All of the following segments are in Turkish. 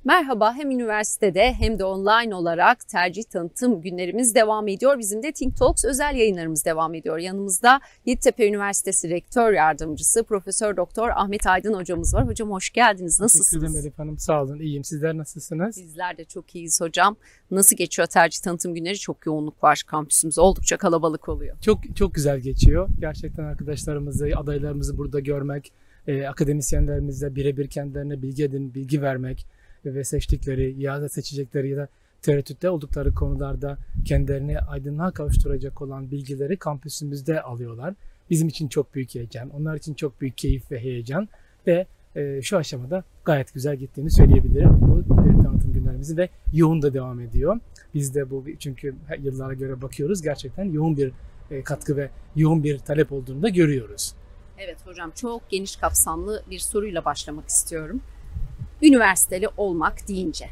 Merhaba, hem üniversitede hem de online olarak tercih tanıtım günlerimiz devam ediyor. Bizim de Think Talks özel yayınlarımız devam ediyor. Yanımızda Yeditepe Üniversitesi Rektör Yardımcısı Profesör Doktor Ahmet Aydın hocamız var. Hocam hoş geldiniz. Nasılsınız? Teşekkür ederim Elif Hanım. Sağ olun. İyiyim. Sizler nasılsınız? Bizler de çok iyiyiz hocam. Nasıl geçiyor tercih tanıtım günleri? Çok yoğunluk var. Kampüsümüz oldukça kalabalık oluyor. Çok güzel geçiyor. Gerçekten arkadaşlarımızı, adaylarımızı burada görmek, akademisyenlerimizle birebir kendilerine bilgi vermek ve seçtikleri ya da seçecekleri ya da tereddütte oldukları konularda kendilerini aydınlığa kavuşturacak olan bilgileri kampüsümüzde alıyorlar. Bizim için çok büyük heyecan, onlar için çok büyük keyif ve heyecan ve şu aşamada gayet güzel gittiğini söyleyebilirim bu tanıtım günlerimizi ve yoğun da devam ediyor. Biz de bu çünkü yıllara göre bakıyoruz, gerçekten yoğun bir katkı ve yoğun bir talep olduğunu da görüyoruz. Evet hocam, çok geniş kapsamlı bir soruyla başlamak istiyorum. Üniversiteli olmak deyince.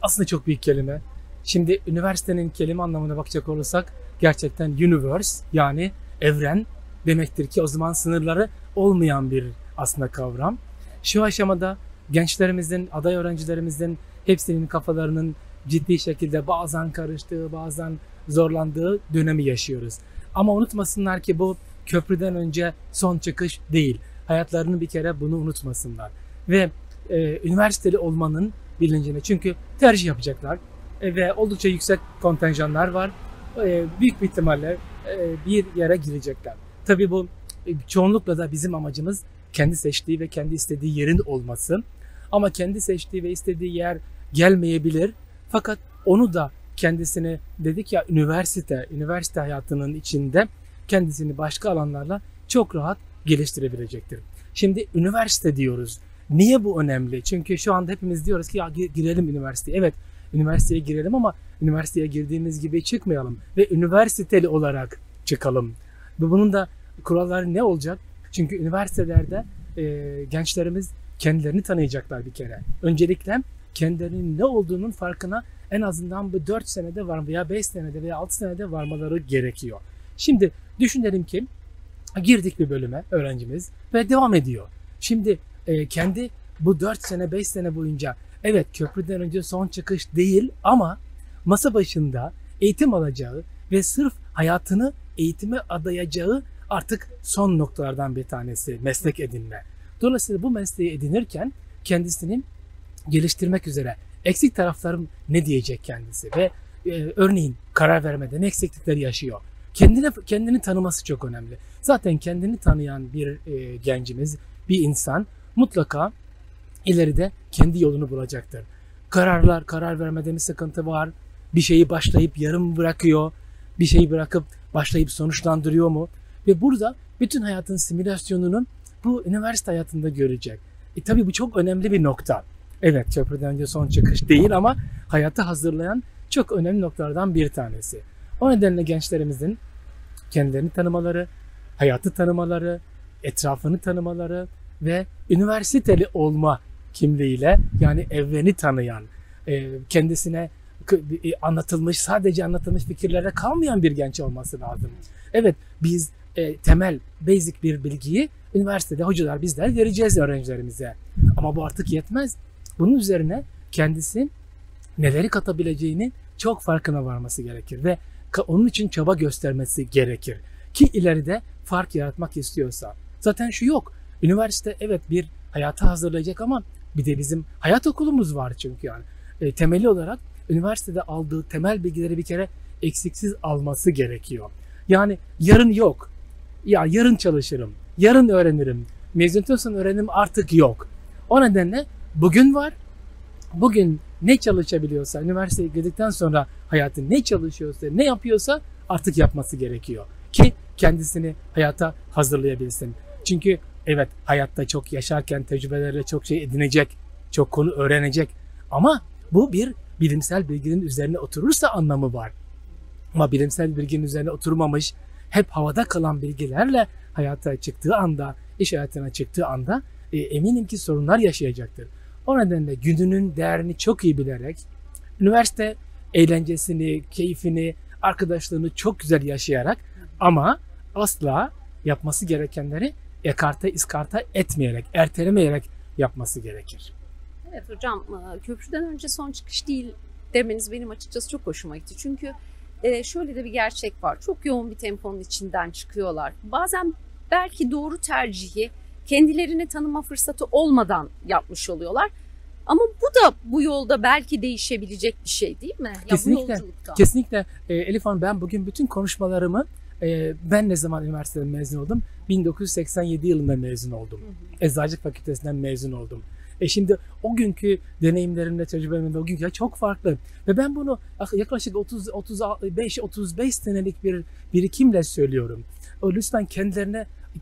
Aslında çok büyük kelime. Şimdi üniversitenin kelime anlamına bakacak olursak gerçekten universe, yani evren demektir ki o zaman sınırları olmayan bir aslında kavram. Şu aşamada gençlerimizin, aday öğrencilerimizin hepsinin kafalarının ciddi şekilde bazen karıştığı, bazen zorlandığı dönemi yaşıyoruz. Ama unutmasınlar ki bu köprüden önce son çıkış değil. Hayatlarını bir kere bunu unutmasınlar. Ve üniversiteli olmanın bilincine, çünkü tercih yapacaklar ve oldukça yüksek kontenjanlar var. Büyük bir ihtimalle bir yere girecekler. Tabii bu çoğunlukla da bizim amacımız kendi seçtiği ve kendi istediği yerin olması. Ama kendi seçtiği ve istediği yer gelmeyebilir. Fakat onu da kendisini, dedik ya, üniversite hayatının içinde kendisini başka alanlarla çok rahat geliştirebilecektir. Şimdi üniversite diyoruz. Niye bu önemli? Çünkü şu anda hepimiz diyoruz ki ya girelim üniversiteye. Evet, üniversiteye girelim ama üniversiteye girdiğimiz gibi çıkmayalım ve üniversiteli olarak çıkalım. Bunun da kuralları ne olacak? Çünkü üniversitelerde gençlerimiz kendilerini tanıyacaklar bir kere. Öncelikle kendilerinin ne olduğunun farkına en azından bu 4 senede var veya 5 senede veya 6 senede varmaları gerekiyor. Şimdi düşünelim ki girdik bir bölüme öğrencimiz ve devam ediyor. Şimdi kendi bu 4 sene 5 sene boyunca evet köprüden önce son çıkış değil ama masa başında eğitim alacağı ve sırf hayatını eğitime adayacağı artık son noktalardan bir tanesi meslek edinme. Dolayısıyla bu mesleği edinirken kendisini geliştirmek üzere eksik taraflarım ne diyecek kendisi ve örneğin karar vermede ne eksiklikleri yaşıyor. Kendini tanıması çok önemli. Zaten kendini tanıyan bir gencimiz, bir insan mutlaka ileride kendi yolunu bulacaktır. Karar vermede bir sıkıntı var. Bir şeyi başlayıp yarım bırakıyor. Bir şeyi bırakıp başlayıp sonuçlandırıyor mu? Ve burada bütün hayatın simülasyonunu bu üniversite hayatında görecek. Tabii bu çok önemli bir nokta. Evet, köprüden önce son çıkış değil ama hayatı hazırlayan çok önemli noktalardan bir tanesi. O nedenle gençlerimizin kendilerini tanımaları, hayatı tanımaları, etrafını tanımaları ve üniversiteli olma kimliğiyle, yani evreni tanıyan, kendisine sadece anlatılmış fikirlere kalmayan bir genç olması lazım. Evet, biz temel, basic bir bilgiyi üniversitede hocalar, bizler vereceğiz öğrencilerimize. Ama bu artık yetmez. Bunun üzerine kendisi neleri katabileceğini çok farkına varması gerekir ve onun için çaba göstermesi gerekir. Ki ileride fark yaratmak istiyorsa. Zaten şu yok. Üniversite evet bir hayata hazırlayacak ama bir de bizim hayat okulumuz var çünkü yani. Temeli olarak üniversitede aldığı temel bilgileri bir kere eksiksiz alması gerekiyor. Yani yarın yok. Ya yarın çalışırım, yarın öğrenirim, mezuniyetten sonra öğrenim artık yok. O nedenle bugün var. Bugün ne çalışabiliyorsa, üniversiteye girdikten sonra hayatı ne çalışıyorsa, ne yapıyorsa artık yapması gerekiyor. Ki kendisini hayata hazırlayabilsin. Çünkü evet, hayatta çok yaşarken tecrübelerle çok şey edinecek, çok konu öğrenecek. Ama bu bir bilimsel bilginin üzerine oturursa anlamı var. Ama bilimsel bilginin üzerine oturmamış, hep havada kalan bilgilerle hayata çıktığı anda, iş hayatına çıktığı anda eminim ki sorunlar yaşayacaktır. O nedenle gününün değerini çok iyi bilerek, üniversite eğlencesini, keyfini, arkadaşlığını çok güzel yaşayarak ama asla yapması gerekenleri iskarta etmeyerek, ertelemeyerek yapması gerekir. Evet hocam, köprüden önce son çıkış değil demeniz benim açıkçası çok hoşuma gitti. Çünkü şöyle de bir gerçek var. Çok yoğun bir temponun içinden çıkıyorlar. Bazen belki doğru tercihi kendilerini tanıma fırsatı olmadan yapmış oluyorlar. Ama bu yolda belki değişebilecek bir şey değil mi? Ya Kesinlikle, bu yolculukta. kesinlikle. Elif Hanım, ben bugün bütün konuşmalarımı ben ne zaman üniversiteden mezun oldum? 1987 yılında mezun oldum. Eczacılık Fakültesinden mezun oldum. Şimdi o günkü deneyimlerimle, tecrübelerimle o günkü çok farklı. Ve ben bunu yaklaşık 35 senelik bir birikimle söylüyorum. Lütfen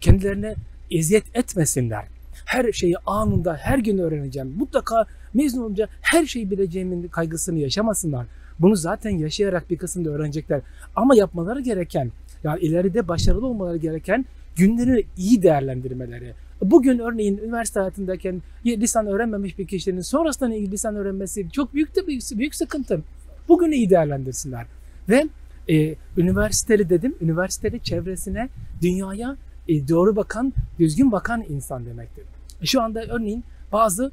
kendilerine eziyet etmesinler. Her şeyi anında, her gün öğreneceğim. Mutlaka mezun olunca her şeyi bileceğimin kaygısını yaşamasınlar. Bunu zaten yaşayarak bir kısımda öğrenecekler. Ama yapmaları gereken, yani ileride başarılı olmaları gereken günlerini iyi değerlendirmeleri. Bugün örneğin üniversite hayatındayken lisan öğrenmemiş bir kişinin sonrasında lisan öğrenmesi çok büyük sıkıntı. Bugün iyi değerlendirsinler. Ve üniversiteli çevresine, dünyaya doğru bakan, düzgün bakan insan demektir. Şu anda örneğin bazı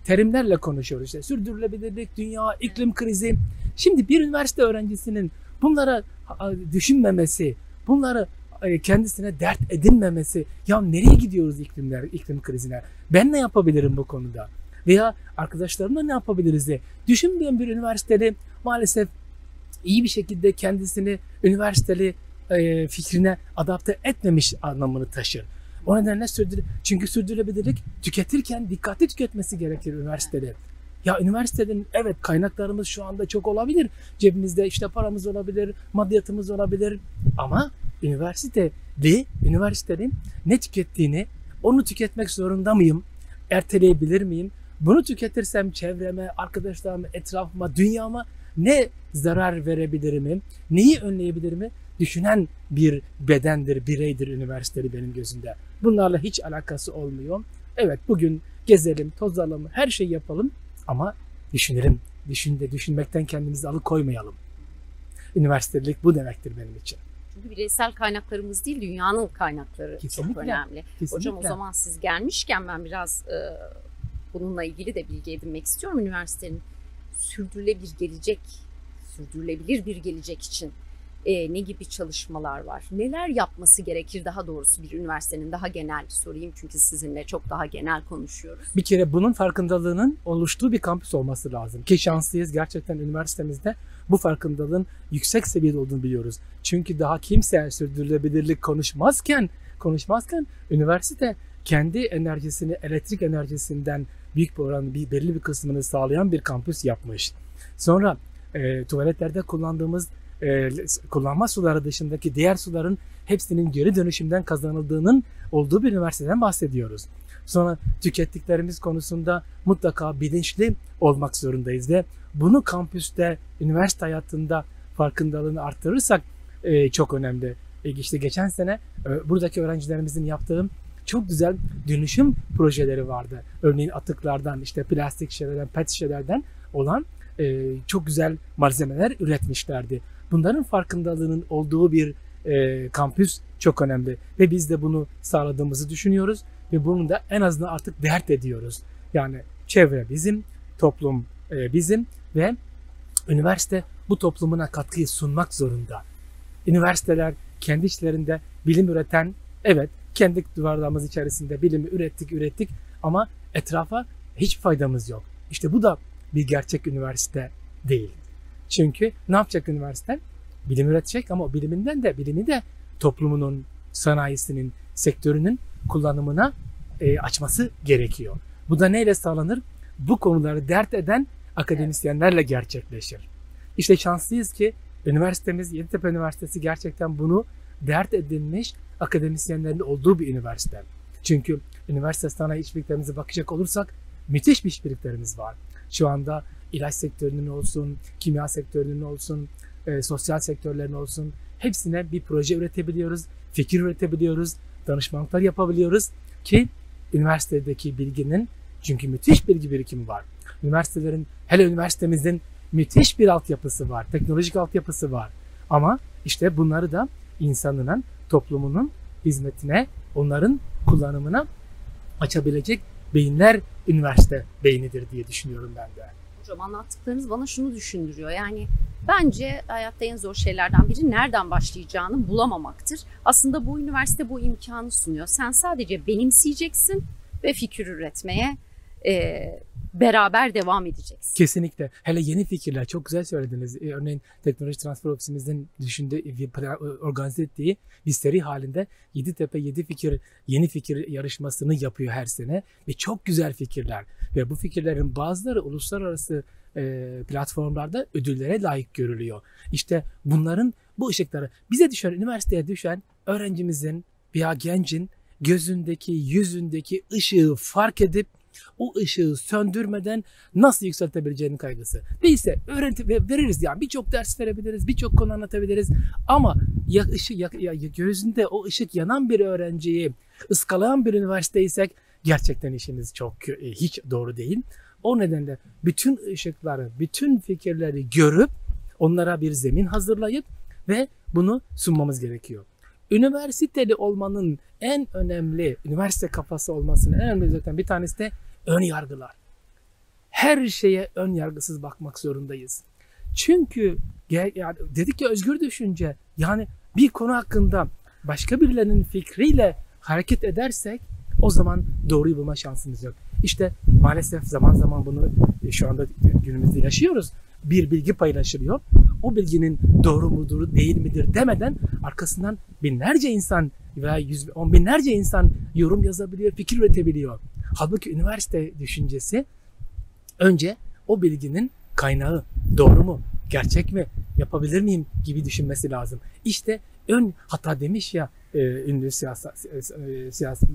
terimlerle konuşuyoruz. İşte sürdürülebilirlik, dünya, iklim krizi. Şimdi bir üniversite öğrencisinin bunlara düşünmemesi, bunları kendisine dert edinmemesi, ya nereye gidiyoruz iklim krizine? Ben ne yapabilirim bu konuda? Veya arkadaşlarımla ne yapabiliriz diye düşünmeyen bir üniversiteli maalesef iyi bir şekilde kendisini üniversiteli fikrine adapte etmemiş anlamını taşır. O nedenle çünkü sürdürülebilirlik tüketirken dikkatli tüketmesi gerekir üniversitede. Ya üniversitenin evet kaynaklarımız şu anda çok olabilir. Cebimizde işte paramız olabilir, maddiyatımız olabilir. Ama üniversitenin ne tükettiğini, onu tüketmek zorunda mıyım? Erteleyebilir miyim? Bunu tüketirsem çevreme, arkadaşlarıma, etrafıma, dünyama ne zarar verebilirim? Neyi önleyebilirim? Düşünen bir bedendir, bireydir üniversiteli benim gözümde. Bunlarla hiç alakası olmuyor. Evet, bugün gezelim, tozalım, her şeyi yapalım ama düşünelim. Düşünmekten kendimizi alıkoymayalım. Üniversitelik bu demektir benim için. Çünkü bireysel kaynaklarımız değil, dünyanın kaynakları Kesinlikle, çok önemli. Kesinlikle. Hocam o zaman siz gelmişken ben biraz bununla ilgili de bilgi edinmek istiyorum. Üniversitenin sürdürülebilir bir gelecek için ne gibi çalışmalar var? Neler yapması gerekir daha doğrusu bir üniversitenin, daha genel sorayım çünkü sizinle çok daha genel konuşuyoruz. Bir kere bunun farkındalığının oluştuğu bir kampüs olması lazım. Ki şanslıyız gerçekten üniversitemizde bu farkındalığın yüksek seviyede olduğunu biliyoruz. Çünkü daha kimse sürdürülebilirlik konuşmazken üniversite kendi enerjisini, elektrik enerjisinden büyük bir oran, belli bir kısmını sağlayan bir kampüs yapmış. Sonra tuvaletlerde kullandığımız kullanma suları dışındaki diğer suların hepsinin geri dönüşümden kazanıldığının olduğu bir üniversiteden bahsediyoruz. Sonra tükettiklerimiz konusunda mutlaka bilinçli olmak zorundayız ve bunu kampüste, üniversite hayatında farkındalığını arttırırsak çok önemli. İşte geçen sene buradaki öğrencilerimizin yaptığı çok güzel dönüşüm projeleri vardı. Örneğin atıklardan, işte plastik şişelerden, pet şişelerden olan çok güzel malzemeler üretmişlerdi. Bunların farkındalığının olduğu bir kampüs çok önemli ve biz de bunu sağladığımızı düşünüyoruz ve bunu da en azından artık dert ediyoruz. Yani çevre bizim, toplum bizim ve üniversite bu toplumuna katkıyı sunmak zorunda. Üniversiteler kendi içlerinde bilim üreten, evet kendi duvarlarımız içerisinde bilimi ürettik ama etrafa hiç faydamız yok. İşte bu da bir gerçek üniversite değil. Çünkü ne yapacak üniversite? Bilim üretecek ama o bilimi de toplumunun, sanayisinin, sektörünün kullanımına açması gerekiyor. Bu da neyle sağlanır? Bu konuları dert eden akademisyenlerle gerçekleşir. İşte şanslıyız ki üniversitemiz, Yeditepe Üniversitesi gerçekten bunu dert edilmiş akademisyenlerin olduğu bir üniversite. Çünkü üniversite sanayi işbirliklerimize bakacak olursak müthiş bir işbirliklerimiz var. Şu anda ilaç sektörünün olsun, kimya sektörünün olsun, sosyal sektörlerin olsun hepsine bir proje üretebiliyoruz, fikir üretebiliyoruz, danışmanlıklar yapabiliyoruz ki üniversitedeki bilginin, çünkü müthiş bilgi birikimi var. Hele üniversitemizin müthiş bir altyapısı var, teknolojik altyapısı var. Ama işte bunları da insanının, toplumunun hizmetine, onların kullanımına açabilecek beyinler üniversite beynidir diye düşünüyorum ben de. Hocam anlattıklarınız bana şunu düşündürüyor. Yani bence hayatta en zor şeylerden biri nereden başlayacağını bulamamaktır. Aslında bu üniversite bu imkanı sunuyor. Sen sadece benimseyeceksin ve fikir üretmeye beraber devam edeceksin. Kesinlikle. Hele yeni fikirler çok güzel söylediniz. Örneğin Teknoloji Transfer Ofisimizin organize ettiği bir seri halinde Yeditepe yeni fikir yarışmasını yapıyor her sene ve çok güzel fikirler ve bu fikirlerin bazıları uluslararası platformlarda ödüllere layık görülüyor. İşte bunların bu ışıkları bize düşen, üniversiteye düşen öğrencimizin veya gencin gözündeki, yüzündeki ışığı fark edip o ışığı söndürmeden nasıl yükseltebileceğinin kaygısı. Değilse veririz yani birçok ders verebiliriz, birçok konu anlatabiliriz ama gözünde o ışık yanan bir öğrenciyi ıskalayan bir üniversiteysek gerçekten işimiz çok hiç doğru değil. O nedenle bütün ışıkları, bütün fikirleri görüp onlara bir zemin hazırlayıp ve bunu sunmamız gerekiyor. Üniversiteli olmanın en önemli, üniversite kafası olmasının en önemli zaten bir tanesi de ön yargılar. Her şeye ön yargısız bakmak zorundayız. Çünkü yani dedik ya özgür düşünce, yani bir konu hakkında başka birilerinin fikriyle hareket edersek o zaman doğruyu bulma şansımız yok. İşte maalesef zaman zaman bunu şu anda günümüzde yaşıyoruz. Bir bilgi paylaşılıyor. O bilginin doğru mudur, değil midir demeden arkasından binlerce insan veya on binlerce insan yorum yazabiliyor, fikir üretebiliyor. Halbuki üniversite düşüncesi önce o bilginin kaynağı doğru mu, gerçek mi, yapabilir miyim gibi düşünmesi lazım. İşte hatta demiş ya ünlü siyasi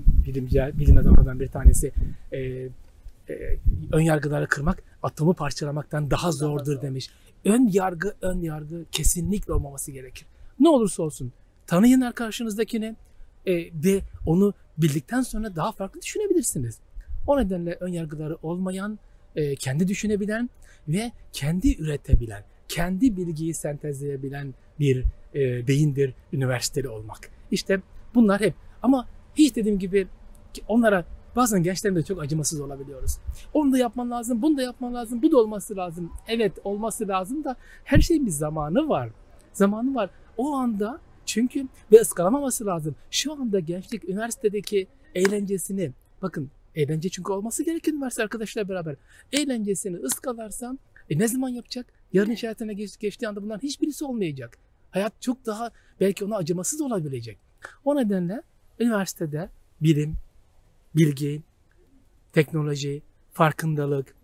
bilim adamlarından bir tanesi ön yargıları kırmak atomu parçalamaktan daha zordur demiş. Ön yargı kesinlikle olmaması gerekir. Ne olursa olsun tanıyın karşınızdakini ve onu bildikten sonra daha farklı düşünebilirsiniz. O nedenle ön yargıları olmayan, kendi düşünebilen ve kendi üretebilen, kendi bilgiyi sentezleyebilen bir beyindir üniversiteli olmak. İşte bunlar hep, ama hiç dediğim gibi onlara bazen gençlerimde çok acımasız olabiliyoruz. Onu da yapman lazım, bunu da yapman lazım, bu da olması lazım. Evet olması lazım da her şeyin bir zamanı var. Zamanı var. O anda çünkü ve ıskalamaması lazım. Şu anda gençlik üniversitedeki eğlencesini, bakın eğlence çünkü olması gereken üniversite arkadaşlarla beraber. Eğlencesini ıskalarsam ne zaman yapacak? Yarın iş hayatına geçtiği anda bunların hiçbirisi olmayacak. Hayat çok daha belki ona acımasız olabilecek. O nedenle üniversitede bilim, bilgi, teknoloji, farkındalık,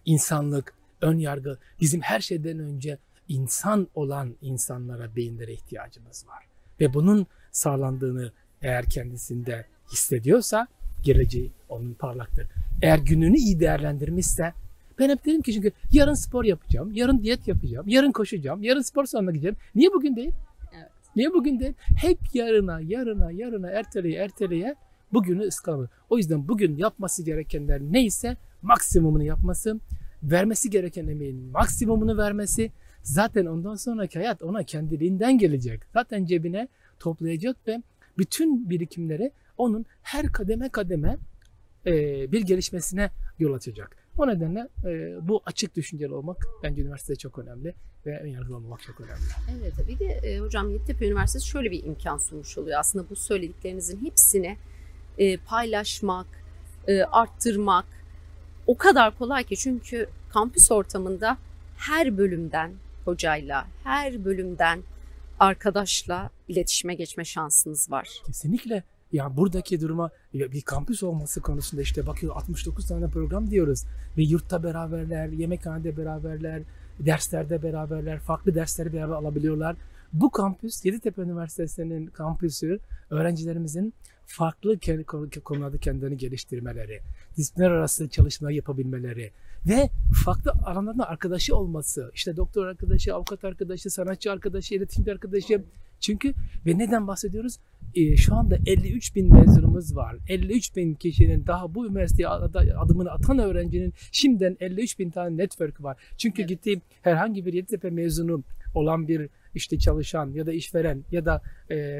insanlık, ön yargı, bizim her şeyden önce insan olan insanlara, beyinlere ihtiyacımız var. Ve bunun sağlandığını eğer kendisinde hissediyorsa geleceği onun parlaktır. Eğer gününü iyi değerlendirmişse, ben hep derim ki çünkü yarın spor yapacağım, yarın diyet yapacağım, yarın koşacağım, yarın spor salonuna gideceğim. Niye bugün değil? Evet. Niye bugün değil? Hep yarına erteleye bugünü ıskalamalı. O yüzden bugün yapması gerekenler neyse maksimumunu yapması, vermesi gereken emeğin maksimumunu vermesi, zaten ondan sonraki hayat ona kendiliğinden gelecek. Zaten cebine toplayacak ve bütün birikimleri onun her kademe bir gelişmesine yol açacak. O nedenle bu açık düşünceli olmak bence üniversitede çok önemli ve önyargılı olmak çok önemli. Evet, bir de hocam Yeditepe Üniversitesi şöyle bir imkan sunmuş oluyor. Aslında bu söylediklerinizin hepsini paylaşmak, arttırmak o kadar kolay ki, çünkü kampüs ortamında her bölümden hocayla, her bölümden arkadaşla iletişime geçme şansınız var. Kesinlikle. Ya buradaki duruma bir kampüs olması konusunda işte bakıyor 69 tane program diyoruz ve yurtta beraberler, yemekhanede beraberler, derslerde beraberler, farklı dersleri beraber alabiliyorlar. Bu kampüs, Yeditepe Üniversitesi'nin kampüsü, öğrencilerimizin farklı konularda kendilerini geliştirmeleri, disiplinler arası çalışma yapabilmeleri ve farklı alanlarında arkadaşı olması, işte doktor arkadaşı, avukat arkadaşı, sanatçı arkadaşı, iletişimci arkadaşı. Çünkü ve neden bahsediyoruz? Şu anda 53.000 mezunumuz var. 53.000 kişinin, daha bu üniversiteye adımını atan öğrencinin şimdiden 53.000 tane network var. Çünkü gittiğim herhangi bir Yeditepe mezunu olan bir işte çalışan ya da işveren ya da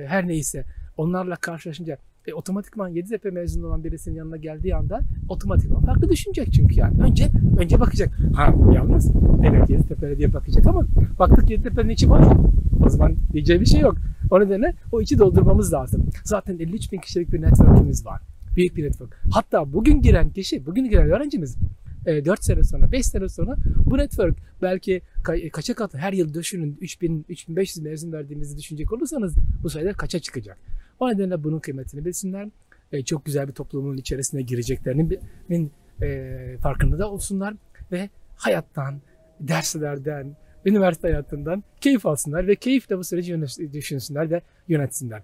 her neyse onlarla karşılaşınca Otomatikman Yeditepe mezunu olan birisinin yanına geldiği anda otomatikman farklı düşünecek çünkü yani. Önce bakacak. Yalnız evet Yeditepe'li diye bakacak ama baktık Yeditepe'nin içi boş. O zaman diyeceği bir şey yok. O nedenle o içi doldurmamız lazım. Zaten 53 bin kişilik bir network'imiz var. Büyük bir network. Hatta bugün giren öğrencimiz 4 sene sonra, 5 sene sonra bu network belki kaça katı her yıl düşünün 3500 mezun verdiğimizi düşünecek olursanız bu sayılar kaça çıkacak? O nedenle bunun kıymetini bilsinler. Çok güzel bir toplumun içerisine gireceklerinin farkında da olsunlar ve hayattan, derslerden, üniversite hayatından keyif alsınlar ve keyifle bu süreci düşünsünler ve yönetsinler.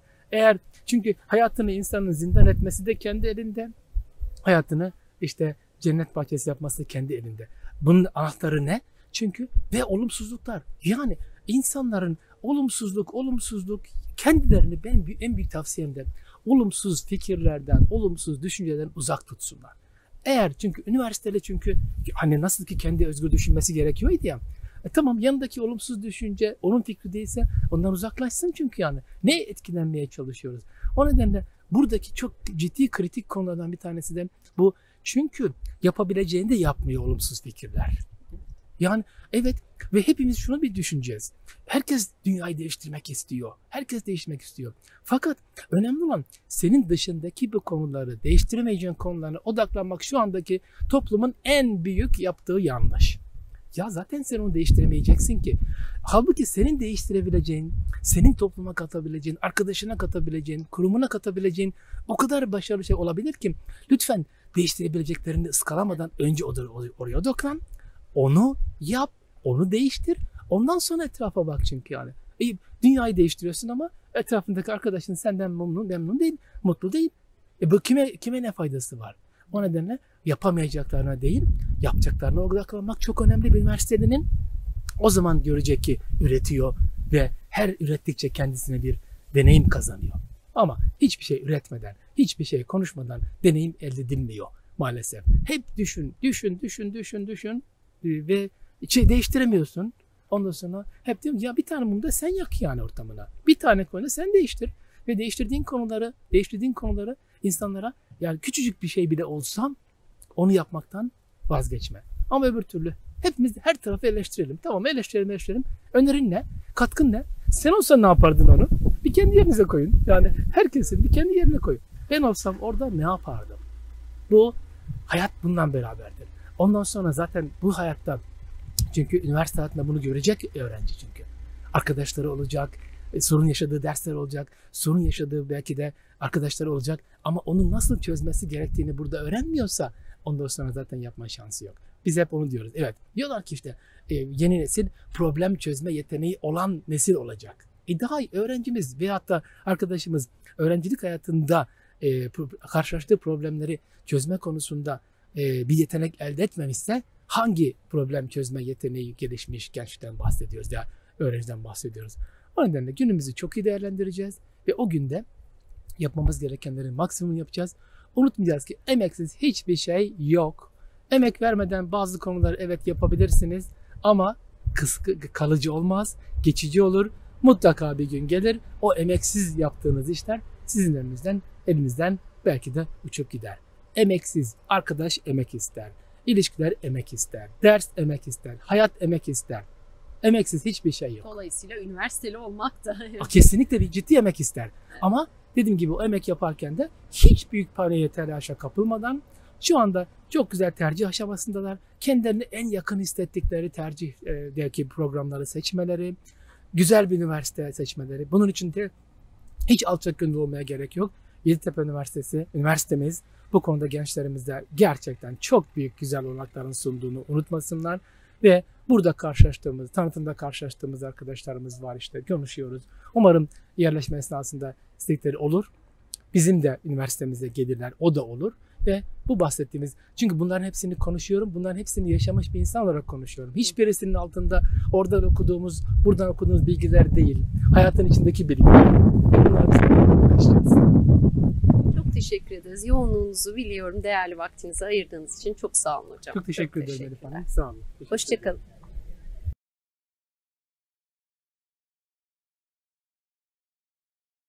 Çünkü hayatını insanın zindan etmesi de kendi elinde, hayatını işte cennet bahçesi yapması da kendi elinde. Bunun anahtarı ne? Çünkü ve olumsuzluklar. Yani insanların olumsuzluk kendilerini en büyük tavsiyem de olumsuz fikirlerden, olumsuz düşüncelerden uzak tutsunlar. Çünkü üniversitede hani nasıl ki kendi özgür düşünmesi gerekiyordu ya. Tamam yanındaki olumsuz düşünce onun fikri değilse ondan uzaklaşsın çünkü yani. Ne etkilenmeye çalışıyoruz? O nedenle buradaki çok ciddi kritik konulardan bir tanesi de bu. Çünkü yapabileceğini de yapmıyor olumsuz fikirler. Yani evet ve hepimiz şunu bir düşüneceğiz. Herkes dünyayı değiştirmek istiyor. Herkes değiştirmek istiyor. Fakat önemli olan senin dışındaki bu konuları, değiştiremeyeceğin konularına odaklanmak şu andaki toplumun en büyük yaptığı yanlış. Ya zaten sen onu değiştiremeyeceksin ki. Halbuki senin değiştirebileceğin, senin topluma katabileceğin, arkadaşına katabileceğin, kurumuna katabileceğin o kadar başarılı şey olabilir ki lütfen değiştirebileceklerini ıskalamadan önce oraya odaklan, onu yap, onu değiştir. Ondan sonra etrafa bak çünkü yani. Dünyayı değiştiriyorsun ama etrafındaki arkadaşın senden memnun değil, mutlu değil. Bu kime ne faydası var? O nedenle yapamayacaklarına değil, yapacaklarına odaklanmak çok önemli bir üniversitenin. O zaman görecek ki üretiyor ve her ürettikçe kendisine bir deneyim kazanıyor. Ama hiçbir şey üretmeden, hiçbir şey konuşmadan deneyim elde edilmiyor maalesef. Hep düşün ve değiştiremiyorsun. Ondan sonra hep diyorum ya bir tane mum da sen yak yani ortamına. Bir tane konuda sen değiştir ve değiştirdiğin konuları insanlara yani küçücük bir şey bile olsa onu yapmaktan vazgeçme. Ama öbür türlü hepimiz her tarafı eleştirelim. Tamam eleştirelim. Önerin ne? Katkın ne? Sen olsan ne yapardın onu? Bir kendi yerinize koyun. Yani herkesin bir kendi yerine koyun. Ben olsam orada ne yapardım? Bu hayat bundan beraberdir. Ondan sonra zaten bu hayatta çünkü üniversite hayatında bunu görecek öğrenci çünkü. Arkadaşları olacak, sorun yaşadığı dersler olacak, sorun yaşadığı belki de arkadaşları olacak ama onun nasıl çözmesi gerektiğini burada öğrenmiyorsa ondan sonra zaten yapma şansı yok. Biz hep onu diyoruz. Evet, diyorlar ki işte yeni nesil problem çözme yeteneği olan nesil olacak. Daha öğrencimiz veyahut da arkadaşımız öğrencilik hayatında karşılaştığı problemleri çözme konusunda bir yetenek elde etmemişse hangi problem çözme yeteneği gelişmiş gençten bahsediyoruz ya öğrenciden bahsediyoruz. O nedenle günümüzü çok iyi değerlendireceğiz ve o günde yapmamız gerekenlerin maksimumunu yapacağız. Unutmayacağız ki emeksiz hiçbir şey yok. Emek vermeden bazı konuları evet yapabilirsiniz ama kalıcı olmaz, geçici olur. Mutlaka bir gün gelir o emeksiz yaptığınız işler sizin elinizden belki de uçup gider. Emeksiz arkadaş emek ister, ilişkiler emek ister, ders emek ister, hayat emek ister. Emeksiz hiçbir şey yok. Dolayısıyla üniversiteli olmak da kesinlikle bir ciddi emek ister. Ama dediğim gibi o emek yaparken de hiç büyük paraya telaşa kapılmadan şu anda çok güzel tercih aşamasındalar. Kendilerini en yakın hissettikleri tercihdeki programları seçmeleri, güzel bir üniversite seçmeleri. Bunun için de hiç alçak gönüllü olmaya gerek yok. Yeditepe üniversitemiz bu konuda gençlerimize gerçekten çok büyük güzel olanakların sunduğunu unutmasınlar. Ve burada tanıtımda karşılaştığımız arkadaşlarımız var işte konuşuyoruz. Umarım yerleşme esnasında istekleri olur. Bizim de üniversitemize gelirler, o da olur. Ve bu bahsettiğimiz, çünkü bunların hepsini konuşuyorum, bunların hepsini yaşamış bir insan olarak konuşuyorum. Hiçbirisinin altında oradan buradan okuduğumuz bilgiler değil. Hayatın içindeki bilgiler. Çok teşekkür ederiz. Yoğunluğunuzu biliyorum, değerli vaktinizi ayırdığınız için çok sağ olun hocam. Çok teşekkür ederim efendim. Sağ olun. Hoşça kalın.